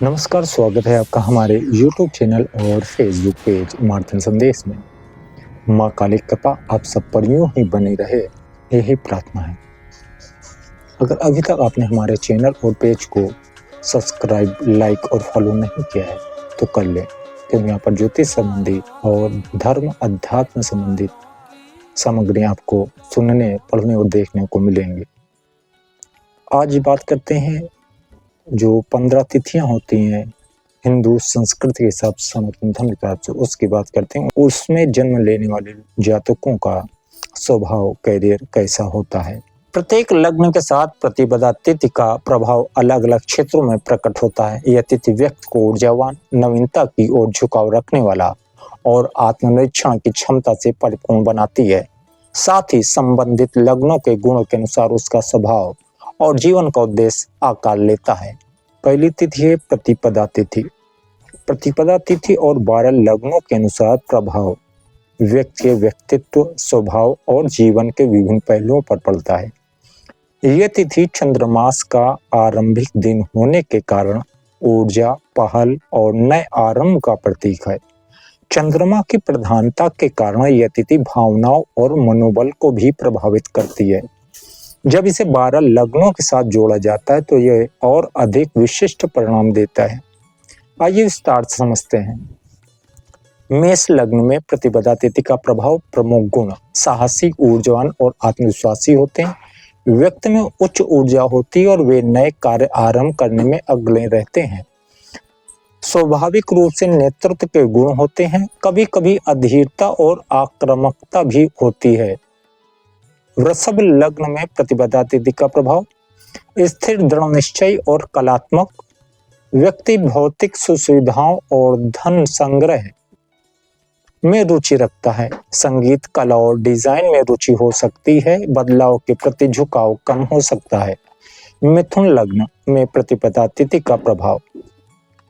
नमस्कार, स्वागत है आपका हमारे YouTube चैनल और Facebook पेज मार्थिन संदेश में। माँ काली कृपा आप सब पर यूं ही बनी रहे, यही प्रार्थना है। अगर अभी तक आपने हमारे चैनल और पेज को सब्सक्राइब, लाइक और फॉलो नहीं किया है तो कर लें, क्योंकि यहाँ पर ज्योतिष संबंधी और धर्म अध्यात्म संबंधित सामग्री आपको सुनने, पढ़ने और देखने को मिलेंगे। आज बात करते हैं जो 15 तिथियां होती हैं हिंदू संस्कृति के हिसाब से, सनातन धर्म के हिसाब से, उसकी बात करते हैं। उसमें जन्म लेने वाले जातकों का स्वभाव, कैरियर कैसा होता है। प्रत्येक लग्न के साथ प्रतिपदा तिथि का प्रभाव अलग अलग क्षेत्रों में प्रकट होता है। यह तिथि व्यक्ति को ऊर्जावान, नवीनता की ओर झुकाव रखने वाला और आत्मनिरीक्षण की क्षमता से परिपूर्ण बनाती है। साथ ही संबंधित लग्नों के गुणों के अनुसार उसका स्वभाव और जीवन का उद्देश्य आकार लेता है। पहली तिथि है प्रतिपदा तिथि। प्रतिपदा तिथि और 12 लग्नों के अनुसार प्रभाव व्यक्ति के व्यक्तित्व, स्वभाव और जीवन के विभिन्न पहलुओं पर पड़ता है। यह तिथि चंद्रमास का आरंभिक दिन होने के कारण ऊर्जा, पहल और नए आरंभ का प्रतीक है। चंद्रमा की प्रधानता के कारण यह तिथि भावनाओं और मनोबल को भी प्रभावित करती है। जब इसे 12 लग्नों के साथ जोड़ा जाता है तो यह और अधिक विशिष्ट परिणाम देता है। आइए विस्तार से समझते हैं। मेष लग्न में प्रतिपदा तिथि का प्रभाव प्रमुख गुण साहसी, ऊर्जावान और आत्मविश्वासी होते हैं। व्यक्ति में उच्च ऊर्जा होती है और वे नए कार्य आरंभ करने में अग्रणी रहते हैं। स्वाभाविक रूप से नेतृत्व के गुण होते हैं। कभी कभी अधीरता और आक्रामकता भी होती है। वृषभ लग्न में प्रतिपदा तिथि का प्रभाव स्थिर, दृढ़ निश्चय और कलात्मक। व्यक्ति भौतिक सुविधाओं और धन संग्रह में रुचि रखता है। संगीत, कला और डिजाइन में रुचि हो सकती है। बदलाव के प्रति झुकाव कम हो सकता है। मिथुन लग्न में प्रतिपदा तिथि का प्रभाव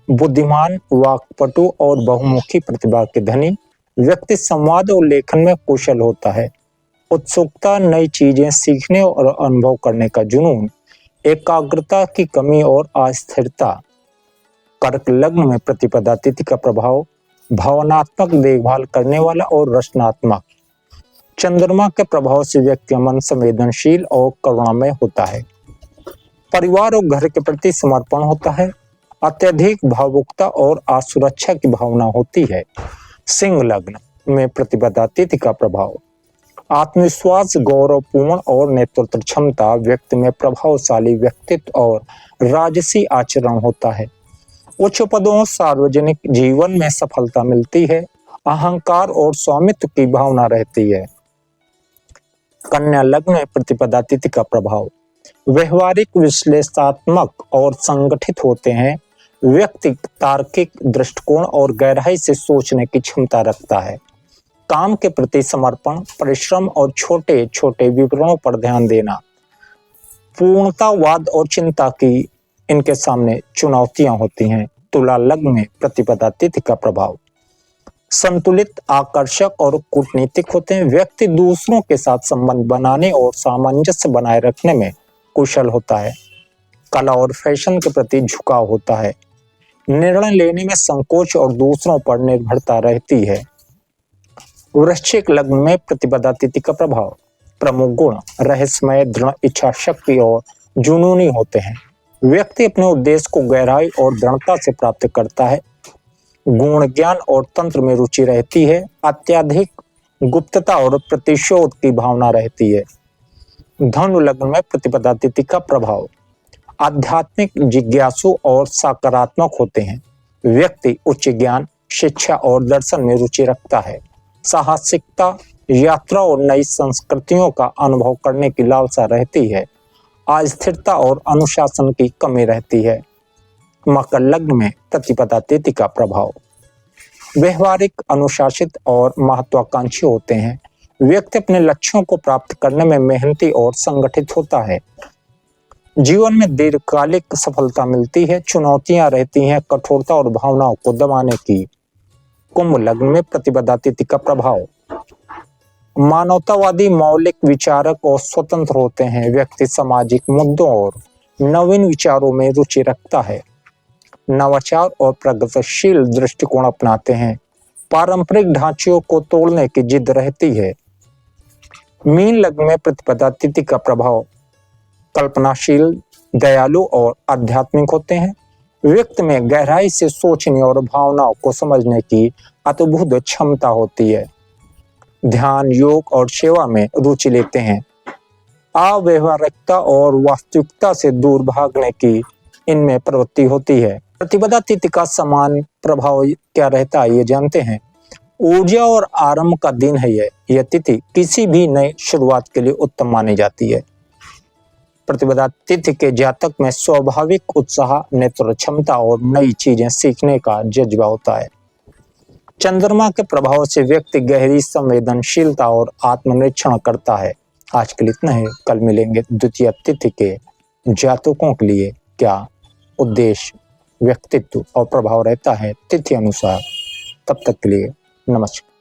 बुद्धिमान, वाक्पटु और बहुमुखी प्रतिभा के धनी। व्यक्ति संवाद और लेखन में कुशल होता है। उत्सुकता, नई चीजें सीखने और अनुभव करने का जुनून, एकाग्रता की कमी और अस्थिरता। कर्क लग्न में प्रतिपदा तिथि का प्रभाव भावनात्मक, देखभाल करने वाला और रचनात्मक। चंद्रमा के प्रभाव से व्यक्ति मन संवेदनशील और करुणामय होता है। परिवार और घर के प्रति समर्पण होता है। अत्यधिक भावुकता और असुरक्षा की भावना होती है। सिंह लग्न में प्रतिपदा तिथि का प्रभाव आत्मविश्वास, गौरवपूर्ण और नेतृत्व क्षमता। व्यक्ति में प्रभावशाली व्यक्तित्व और राजसी आचरण होता है। उच्च पदों, सार्वजनिक जीवन में सफलता मिलती है। अहंकार और स्वामित्व की भावना रहती है। कन्या लग्न में प्रतिपदा तिथि का प्रभाव व्यवहारिक, विश्लेषणात्मक और संगठित होते हैं। व्यक्ति तार्किक दृष्टिकोण और गहराई से सोचने की क्षमता रखता है। काम के प्रति समर्पण, परिश्रम और छोटे छोटे विवरणों पर ध्यान देना। पूर्णतावाद और चिंता की इनके सामने चुनौतियां होती हैं। तुला लग्न में प्रतिपदा तिथि का प्रभाव संतुलित, आकर्षक और कूटनीतिक होते हैं। व्यक्ति दूसरों के साथ संबंध बनाने और सामंजस्य बनाए रखने में कुशल होता है। कला और फैशन के प्रति झुकाव होता है। निर्णय लेने में संकोच और दूसरों पर निर्भरता रहती है। वृश्चिक लग्न में प्रतिपदा तिथि का प्रभाव प्रमुख गुण रहस्यमय, दृढ़ इच्छा शक्ति और जुनूनी होते हैं। व्यक्ति अपने उद्देश्य को गहराई और दृढ़ता से प्राप्त करता है। गुण, ज्ञान और तंत्र में रुचि रहती है। अत्यधिक गुप्तता और प्रतिशोध की भावना रहती है। धनु लग्न में प्रतिपदा तिथि का प्रभाव आध्यात्मिक, जिज्ञासु और सकारात्मक होते हैं। व्यक्ति उच्च ज्ञान, शिक्षा और दर्शन में रुचि रखता है। साहसिकता, यात्रा और नई संस्कृतियों का अनुभव करने की लालसा रहती है। अस्थिरता और अनुशासन की कमी रहती है। मकर लग्न में प्रतिपदा तिथि का प्रभाव व्यवहारिक, अनुशासित और महत्वाकांक्षी होते हैं। व्यक्ति अपने लक्ष्यों को प्राप्त करने में मेहनती और संगठित होता है। जीवन में दीर्घकालिक सफलता मिलती है। चुनौतियां रहती हैं, कठोरता और भावनाओं को दबाने की। कुंभ लग्न में प्रतिपदा तिथि का प्रभाव मानवतावादी, मौलिक, विचारक और स्वतंत्र होते हैं। व्यक्ति सामाजिक मुद्दों और नवीन विचारों में रुचि रखता है। नवाचार और प्रगतिशील दृष्टिकोण अपनाते हैं। पारंपरिक ढांचों को तोड़ने की जिद रहती है। मीन लग्न में प्रतिपदा तिथि का प्रभाव कल्पनाशील, दयालु और आध्यात्मिक होते हैं। व्यक्ति में गहराई से सोचने और भावनाओं को समझने की अद्भुत क्षमता होती है। ध्यान, योग और सेवा में रुचि लेते हैं। अव्यवहारिकता और वास्तविकता से दूर भागने की इनमें प्रवृत्ति होती है। प्रतिपदा तिथि का समान प्रभाव क्या रहता है ये जानते हैं। ऊर्जा और आरंभ का दिन है यह तिथि किसी भी नई शुरुआत के लिए उत्तम मानी जाती है। प्रतिपदा तिथि के जातक में स्वाभाविक उत्साह, नेतृत्व क्षमता और नई चीजें सीखने का जज्बा होता है। चंद्रमा के प्रभाव से व्यक्ति गहरी संवेदनशीलता और आत्मनिरीक्षण करता है। आज के लिए इतना है, कल मिलेंगे। द्वितीय तिथि के जातकों के लिए क्या उद्देश्य, व्यक्तित्व और प्रभाव रहता है तिथि अनुसार। तब तक के लिए नमस्कार।